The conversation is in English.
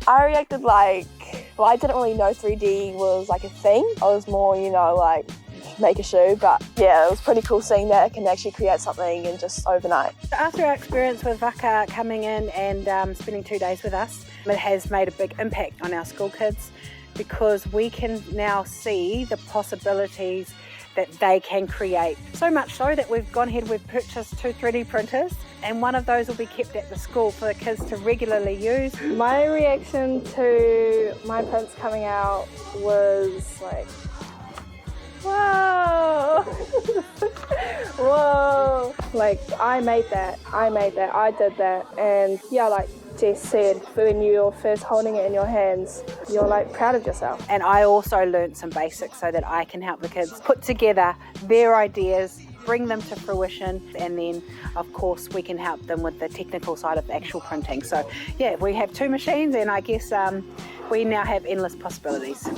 I reacted like, well, I didn't really know 3D was like a thing. I was more, you know, like make a shoe, but yeah, it was pretty cool seeing that it can actually create something in just overnight. After our experience with VAKA coming in and spending 2 days with us, it has made a big impact on our school kids because we can now see the possibilities that they can create. So much so that we've gone ahead, we've purchased 2 3D printers, and one of those will be kept at the school for the kids to regularly use. My reaction to my prints coming out was like, whoa, whoa. Like, I made that, I did that. And yeah, like Jess said, when you're first holding it in your hands, you're like proud of yourself. And I also learned some basics so that I can help the kids put together their ideas, bring them to fruition, and then of course we can help them with the technical side of actual printing. So yeah, we have 2 machines, and I guess we now have endless possibilities.